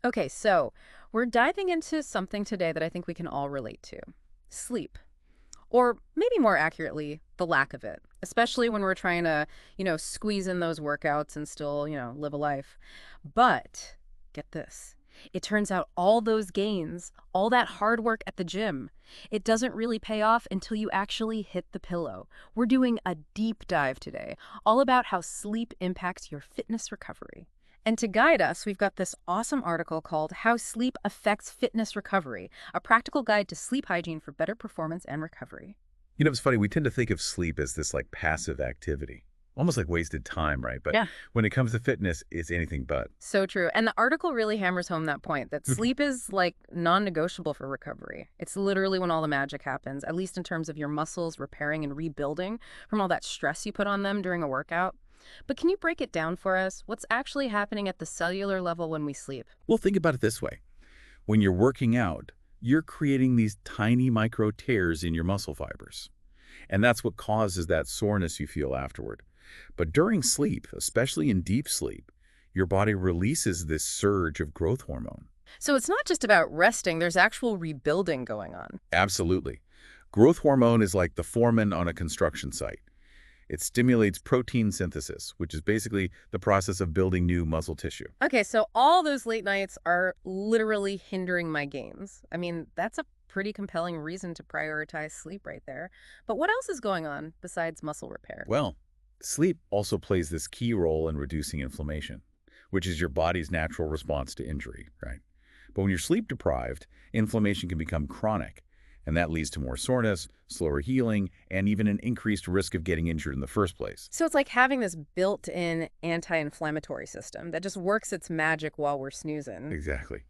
Okay, so we're diving into something today that I think we can all relate to: sleep. Or maybe more accurately, the lack of it, especially when we're trying to, squeeze in those workouts and still, live a life. But get this. It turns out all those gains, all that hard work at the gym, it doesn't really pay off until you actually hit the pillow. We're doing a deep dive today, all about how sleep impacts your fitness recovery. And to guide us, we've got this awesome article called How Sleep Affects Fitness Recovery, a practical guide to sleep hygiene for better performance and recovery. It's funny, we tend to think of sleep as this like passive activity, almost like wasted time, right? But Yeah. when it comes to fitness, it's anything but. So true. And the article really hammers home that point that sleep is like non-negotiable for recovery. It's literally when all the magic happens, at least in terms of your muscles repairing and rebuilding from all that stress you put on them during a workout. But can you break it down for us? What's actually happening at the cellular level when we sleep? Well, think about it this way. When you're working out, you're creating these tiny micro tears in your muscle fibers. And that's what causes that soreness you feel afterward. But during sleep, especially in deep sleep, your body releases this surge of growth hormone. So it's not just about resting, there's actual rebuilding going on. Absolutely. Growth hormone is like the foreman on a construction site. It stimulates protein synthesis, which is basically the process of building new muscle tissue. Okay, so all those late nights are literally hindering my gains. I mean, that's a pretty compelling reason to prioritize sleep right there. But what else is going on besides muscle repair? Well, sleep also plays this key role in reducing inflammation, which is your body's natural response to injury, right? But when you're sleep deprived, inflammation can become chronic, and that leads to more soreness, slower healing, and even an increased risk of getting injured in the first place. So it's like having this built-in anti-inflammatory system that just works its magic while we're snoozing. Exactly.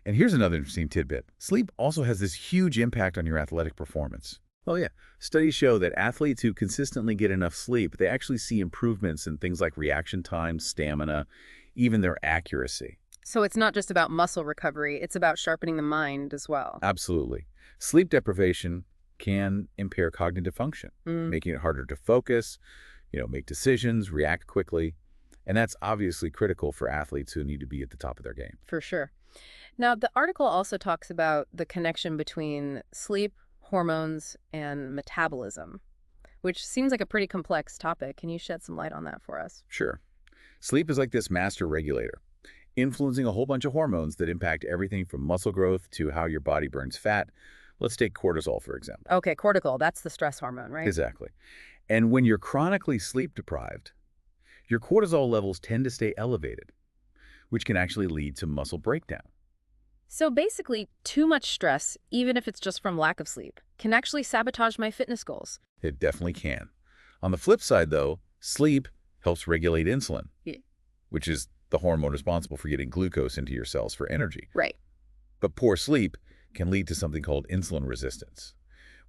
And here's another interesting tidbit. Sleep also has this huge impact on your athletic performance. Oh yeah, studies show that athletes who consistently get enough sleep, they actually see improvements in things like reaction time, stamina, even their accuracy. So it's not just about muscle recovery, it's about sharpening the mind as well. Absolutely. Sleep deprivation can impair cognitive function, Mm, making it harder to focus, make decisions, react quickly. And that's obviously critical for athletes who need to be at the top of their game. for sure. Now, the article also talks about the connection between sleep, hormones, and metabolism, which seems like a pretty complex topic. Can you shed some light on that for us? Sure. Sleep is like this master regulator, influencing a whole bunch of hormones that impact everything from muscle growth to how your body burns fat. Let's take cortisol, for example. Okay, cortical, that's the stress hormone, right? Exactly. And when you're chronically sleep deprived, your cortisol levels tend to stay elevated, which can actually lead to muscle breakdown. So basically, too much stress, even if it's just from lack of sleep, can actually sabotage my fitness goals. It definitely can. On the flip side, though, sleep helps regulate insulin, Yeah. which is the hormone responsible for getting glucose into your cells for energy. Right. But poor sleep can lead to something called insulin resistance,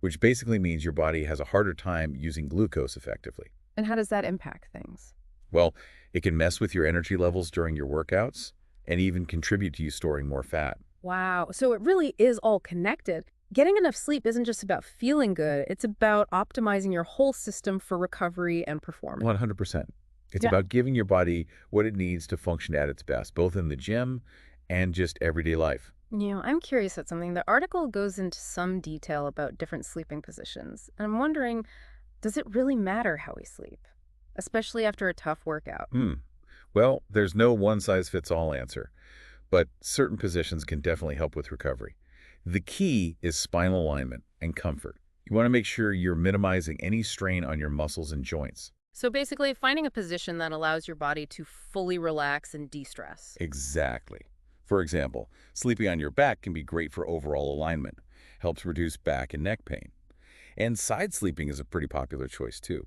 which basically means your body has a harder time using glucose effectively. And how does that impact things? Well, it can mess with your energy levels during your workouts and even contribute to you storing more fat. Wow, so it really is all connected. Getting enough sleep isn't just about feeling good, it's about optimizing your whole system for recovery and performance. 100%. It's Yeah. about giving your body what it needs to function at its best, both in the gym and just everyday life. I'm curious about something. The article goes into some detail about different sleeping positions, and I'm wondering, does it really matter how we sleep, especially after a tough workout? Hmm. Well, there's no one-size-fits-all answer, but certain positions can definitely help with recovery. The key is spinal alignment and comfort. You want to make sure you're minimizing any strain on your muscles and joints. So basically, finding a position that allows your body to fully relax and de-stress. Exactly. For example, sleeping on your back can be great for overall alignment, helps reduce back and neck pain. And side sleeping is a pretty popular choice too,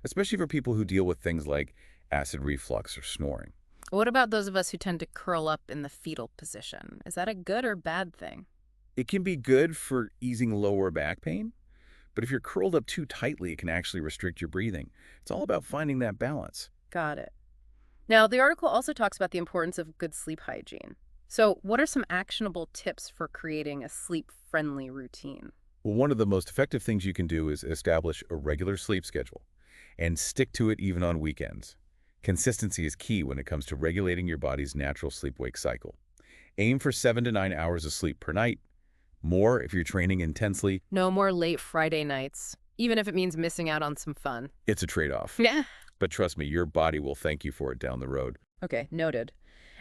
especially for people who deal with things like acid reflux or snoring. What about those of us who tend to curl up in the fetal position? Is that a good or bad thing? It can be good for easing lower back pain, but if you're curled up too tightly, it can actually restrict your breathing. It's all about finding that balance. Got it. Now, the article also talks about the importance of good sleep hygiene. So, what are some actionable tips for creating a sleep-friendly routine? Well, one of the most effective things you can do is establish a regular sleep schedule and stick to it even on weekends. Consistency is key when it comes to regulating your body's natural sleep-wake cycle. Aim for 7 to 9 hours of sleep per night, more if you're training intensely. No more late Friday nights, even if it means missing out on some fun. It's a trade-off. Yeah. But trust me, your body will thank you for it down the road. Okay, noted.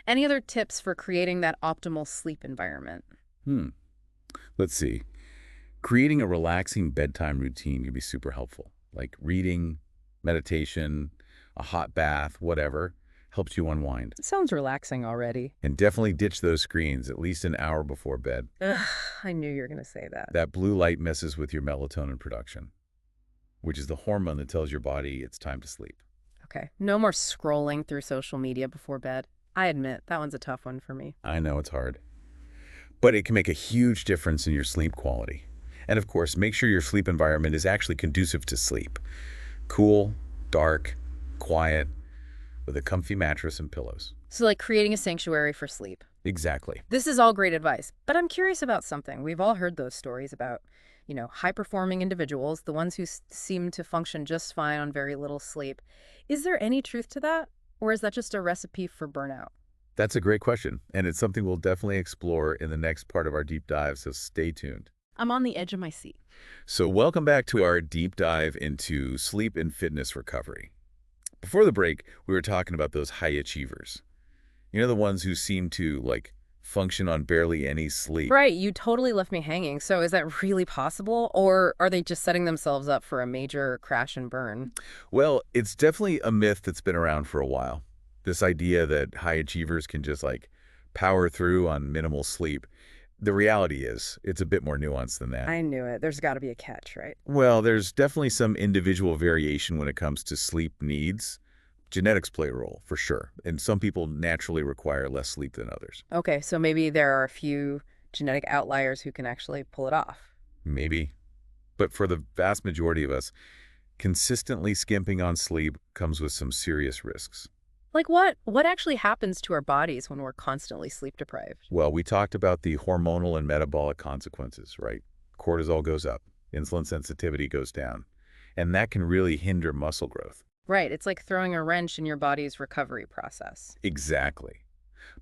Any other tips for creating that optimal sleep environment? Hmm. Let's see. Creating a relaxing bedtime routine can be super helpful, like reading, meditation, a hot bath, whatever, helps you unwind. It sounds relaxing already. And definitely ditch those screens at least an hour before bed. Ugh, I knew you were going to say that. That blue light messes with your melatonin production, which is the hormone that tells your body it's time to sleep. Okay, no more scrolling through social media before bed. I admit, that one's a tough one for me. I know it's hard, but it can make a huge difference in your sleep quality. And of course, make sure your sleep environment is actually conducive to sleep. Cool, dark, quiet, with a comfy mattress and pillows. So like creating a sanctuary for sleep. Exactly. This is all great advice, but I'm curious about something. We've all heard those stories about, high-performing individuals, the ones who seem to function just fine on very little sleep. Is there any truth to that, or is that just a recipe for burnout? That's a great question, and it's something we'll definitely explore in the next part of our deep dive, so stay tuned. I'm on the edge of my seat. So welcome back to our deep dive into sleep and fitness recovery. Before the break, we were talking about those high achievers. You know, the ones who seem to, function on barely any sleep. Right, you totally left me hanging. So is that really possible, or are they just setting themselves up for a major crash and burn? Well, it's definitely a myth that's been around for a while. This idea that high achievers can just, power through on minimal sleep. The reality is, it's a bit more nuanced than that. I knew it. There's got to be a catch, right? Well, there's definitely some individual variation when it comes to sleep needs. Genetics play a role, for sure, and some people naturally require less sleep than others. Okay, so maybe there are a few genetic outliers who can actually pull it off. Maybe. But for the vast majority of us, consistently skimping on sleep comes with some serious risks. Like what? What actually happens to our bodies when we're constantly sleep deprived? Well, we talked about the hormonal and metabolic consequences, right? Cortisol goes up, insulin sensitivity goes down, and that can really hinder muscle growth. Right, it's like throwing a wrench in your body's recovery process. Exactly.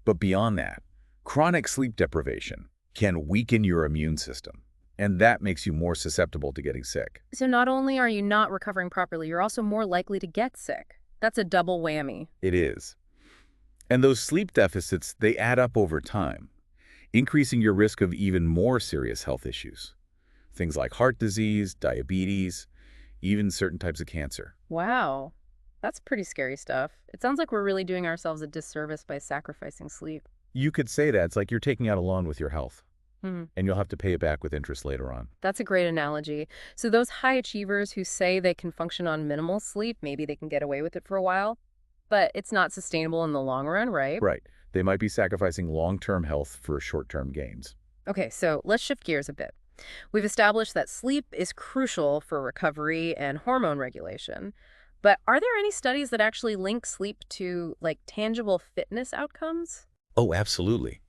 But beyond that, chronic sleep deprivation can weaken your immune system, and that makes you more susceptible to getting sick. So not only are you not recovering properly, you're also more likely to get sick. That's a double whammy. It is. And those sleep deficits, they add up over time, increasing your risk of even more serious health issues. Things like heart disease, diabetes, even certain types of cancer. Wow, that's pretty scary stuff. It sounds like we're really doing ourselves a disservice by sacrificing sleep. You could say that. It's like you're taking out a loan with your health, Hmm. and you'll have to pay it back with interest later on. That's a great analogy. So those high achievers who say they can function on minimal sleep, maybe they can get away with it for a while, but it's not sustainable in the long run, right? Right. They might be sacrificing long-term health for short-term gains. Okay, so let's shift gears a bit. We've established that sleep is crucial for recovery and hormone regulation. But are there any studies that actually link sleep to, tangible fitness outcomes? Oh, absolutely.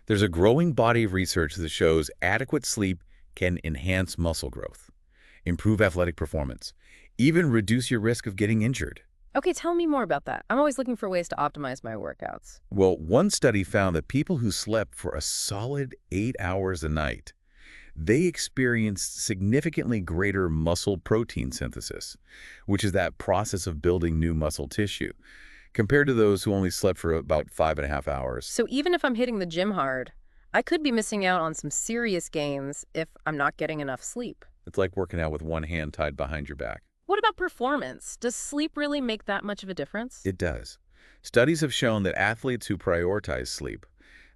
There's a growing body of research that shows adequate sleep can enhance muscle growth, improve athletic performance, even reduce your risk of getting injured. Okay, tell me more about that. I'm always looking for ways to optimize my workouts. Well, one study found that people who slept for a solid 8 hours a night, they experienced significantly greater muscle protein synthesis, which is that process of building new muscle tissue, compared to those who only slept for about 5.5 hours. So even if I'm hitting the gym hard, I could be missing out on some serious gains if I'm not getting enough sleep. It's like working out with one hand tied behind your back. What about performance? Does sleep really make that much of a difference? It does. Studies have shown that athletes who prioritize sleep,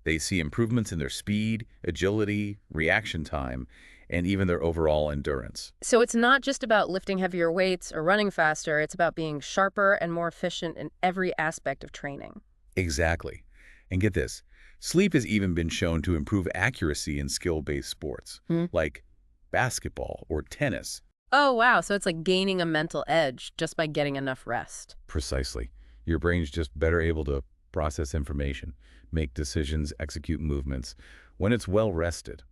they see improvements in their speed, agility, reaction time, and even their overall endurance. So it's not just about lifting heavier weights or running faster, it's about being sharper and more efficient in every aspect of training. Exactly. And get this, sleep has even been shown to improve accuracy in skill-based sports, like basketball or tennis. Oh, wow. So it's like gaining a mental edge just by getting enough rest. Precisely. Your brain's just better able to process information, make decisions, execute movements when it's well rested.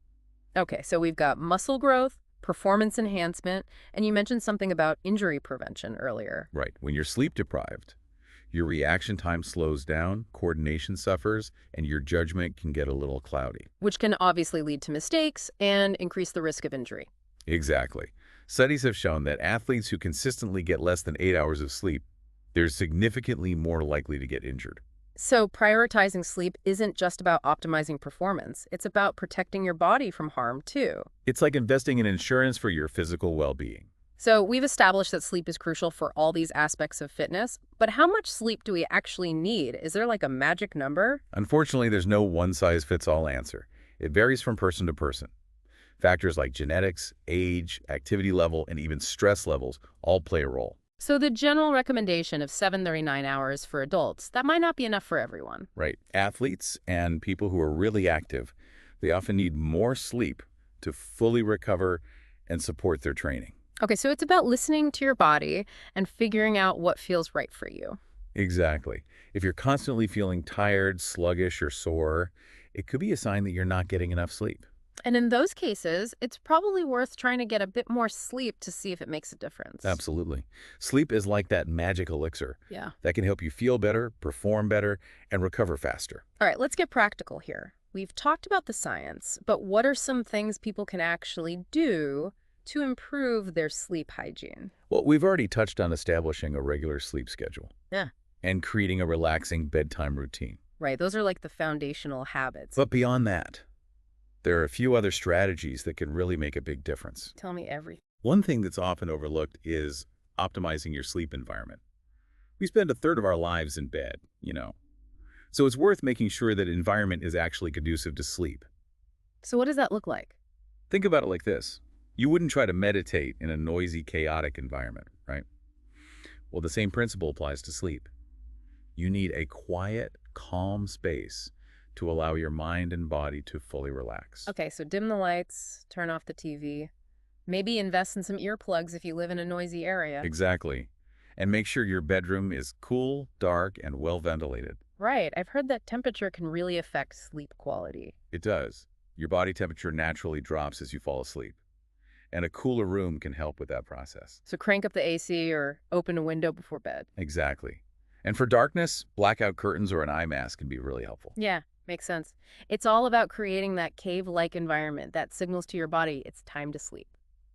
Okay, so we've got muscle growth, performance enhancement, and you mentioned something about injury prevention earlier. Right. When you're sleep deprived, Your reaction time slows down, coordination suffers, and your judgment can get a little cloudy. Which can obviously lead to mistakes and increase the risk of injury. Exactly. Studies have shown that athletes who consistently get less than 8 hours of sleep, they're significantly more likely to get injured. So prioritizing sleep isn't just about optimizing performance. It's about protecting your body from harm, too. It's like investing in insurance for your physical well-being. So we've established that sleep is crucial for all these aspects of fitness, but how much sleep do we actually need? Is there like a magic number? Unfortunately, there's no one-size-fits-all answer. It varies from person to person. Factors like genetics, age, activity level, and even stress levels all play a role. So the general recommendation of 7 to 9 hours for adults, that might not be enough for everyone. Right. Athletes and people who are really active, they often need more sleep to fully recover and support their training. Okay, so it's about listening to your body and figuring out what feels right for you. Exactly. If you're constantly feeling tired, sluggish, or sore, it could be a sign that you're not getting enough sleep. And in those cases, it's probably worth trying to get a bit more sleep to see if it makes a difference. Absolutely. Sleep is like that magic elixir Yeah. that can help you feel better, perform better, and recover faster. All right, let's get practical here. We've talked about the science, but what are some things people can actually do to improve their sleep hygiene? Well, we've already touched on establishing a regular sleep schedule. Yeah. And creating a relaxing bedtime routine. Right, those are like the foundational habits. But beyond that, there are a few other strategies that can really make a big difference. Tell me everything. One thing that's often overlooked is optimizing your sleep environment. We spend a third of our lives in bed, So it's worth making sure that environment is actually conducive to sleep. So what does that look like? Think about it like this. You wouldn't try to meditate in a noisy, chaotic environment, right? Well, the same principle applies to sleep. You need a quiet, calm space to allow your mind and body to fully relax. Okay, so dim the lights, turn off the TV, maybe invest in some earplugs if you live in a noisy area. Exactly. And make sure your bedroom is cool, dark, and well ventilated. Right, I've heard that temperature can really affect sleep quality. It does. Your body temperature naturally drops as you fall asleep. And a cooler room can help with that process. So crank up the AC or open a window before bed. Exactly. And for darkness, blackout curtains or an eye mask can be really helpful. Yeah, makes sense. It's all about creating that cave-like environment that signals to your body it's time to sleep.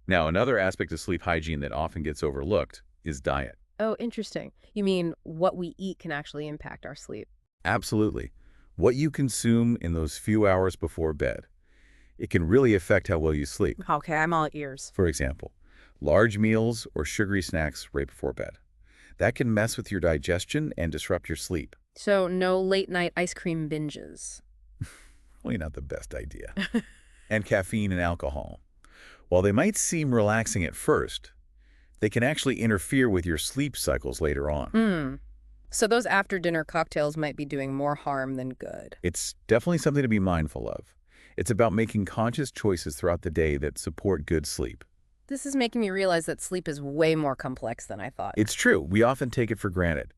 Now, another aspect of sleep hygiene that often gets overlooked is diet. Oh, interesting. You mean what we eat can actually impact our sleep? Absolutely. What you consume in those few hours before bed, it can really affect how well you sleep. Okay, I'm all ears. For example, large meals or sugary snacks right before bed. That can mess with your digestion and disrupt your sleep. So no late-night ice cream binges. Probably not the best idea. And caffeine and alcohol. While they might seem relaxing at first, they can actually interfere with your sleep cycles later on. So those after-dinner cocktails might be doing more harm than good. It's definitely something to be mindful of. It's about making conscious choices throughout the day that support good sleep. This is making me realize that sleep is way more complex than I thought. It's true. We often take it for granted,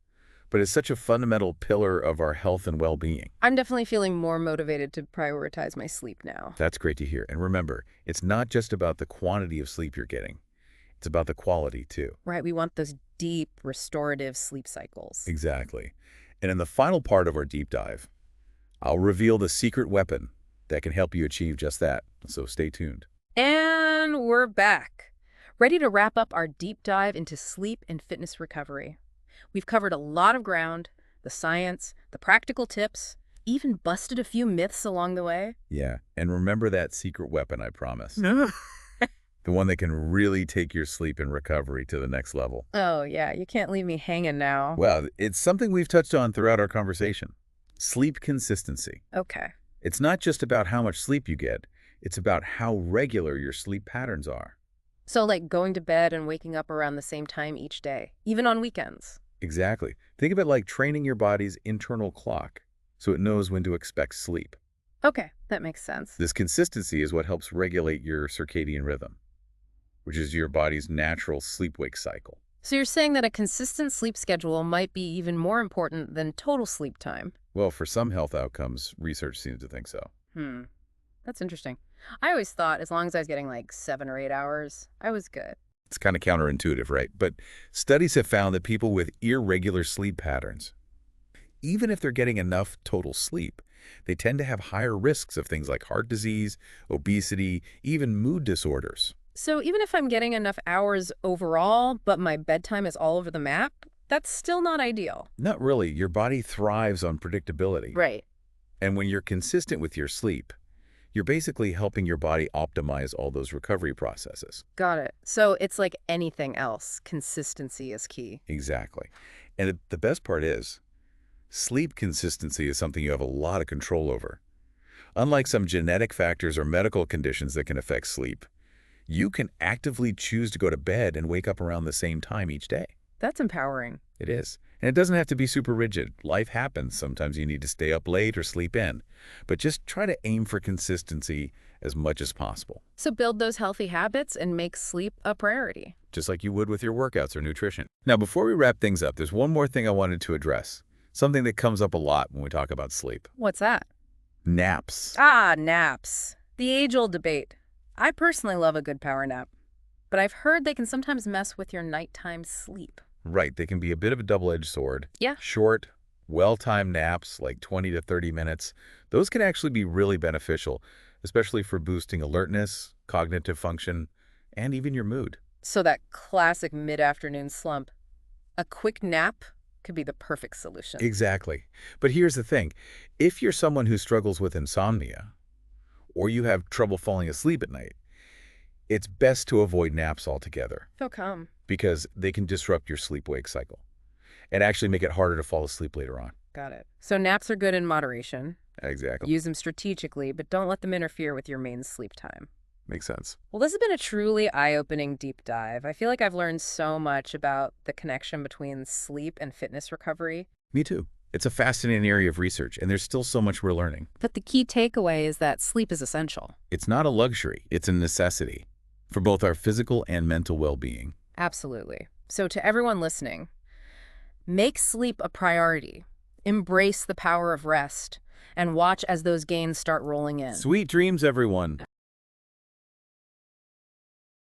but it's such a fundamental pillar of our health and well-being. I'm definitely feeling more motivated to prioritize my sleep now. That's great to hear. And remember, it's not just about the quantity of sleep you're getting. It's about the quality, too. Right, we want those deep, restorative sleep cycles. Exactly. And in the final part of our deep dive, I'll reveal the secret weapon that can help you achieve just that. So stay tuned. And we're back, ready to wrap up our deep dive into sleep and fitness recovery. We've covered a lot of ground, the science, the practical tips, even busted a few myths along the way. Yeah, and remember that secret weapon I promised. The one that can really take your sleep and recovery to the next level. Oh, yeah, you can't leave me hanging now. Well, it's something we've touched on throughout our conversation. Sleep consistency. Okay. It's not just about how much sleep you get. It's about how regular your sleep patterns are. So like going to bed and waking up around the same time each day, even on weekends. Exactly. Think of it like training your body's internal clock so it knows when to expect sleep. Okay, that makes sense. This consistency is what helps regulate your circadian rhythm, which is your body's natural sleep-wake cycle. So you're saying that a consistent sleep schedule might be even more important than total sleep time? Well, for some health outcomes, research seems to think so. That's interesting. I always thought as long as I was getting like 7 or 8 hours, I was good. It's kind of counterintuitive, right? But studies have found that people with irregular sleep patterns, even if they're getting enough total sleep, they tend to have higher risks of things like heart disease, obesity, even mood disorders. So even if I'm getting enough hours overall, but my bedtime is all over the map, that's still not ideal. Not really. Your body thrives on predictability. Right. And when you're consistent with your sleep, you're basically helping your body optimize all those recovery processes. Got it. So it's like anything else. Consistency is key. Exactly. And the best part is, sleep consistency is something you have a lot of control over. Unlike some genetic factors or medical conditions that can affect sleep, you can actively choose to go to bed and wake up around the same time each day. That's empowering. It is. And it doesn't have to be super rigid. Life happens. Sometimes you need to stay up late or sleep in. But just try to aim for consistency as much as possible, So build those healthy habits and make sleep a priority. just like you would with your workouts or nutrition. Now, before we wrap things up, there's one more thing I wanted to address. Something that comes up a lot when we talk about sleep. What's that? Naps. Ah, naps. The age-old debate. I personally love a good power nap, but I've heard they can sometimes mess with your nighttime sleep. Right, they can be a bit of a double-edged sword. Yeah. Short, well-timed naps, like 20 to 30 minutes, those can actually be really beneficial, especially for boosting alertness, cognitive function, and even your mood. So that classic mid-afternoon slump. A quick nap could be the perfect solution. Exactly. But here's the thing. If you're someone who struggles with insomnia, or you have trouble falling asleep at night, it's best to avoid naps altogether How come? because they can disrupt your sleep-wake cycle and actually make it harder to fall asleep later on. Got it. So naps are good in moderation. Exactly. Use them strategically, but don't let them interfere with your main sleep time. Makes sense. Well, this has been a truly eye-opening deep dive. I feel like I've learned so much about the connection between sleep and fitness recovery. Me too. It's a fascinating area of research, and there's still so much we're learning. But the key takeaway is that sleep is essential. It's not a luxury, it's a necessity for both our physical and mental well-being. Absolutely. So to everyone listening, make sleep a priority. Embrace the power of rest and watch as those gains start rolling in. Sweet dreams, everyone.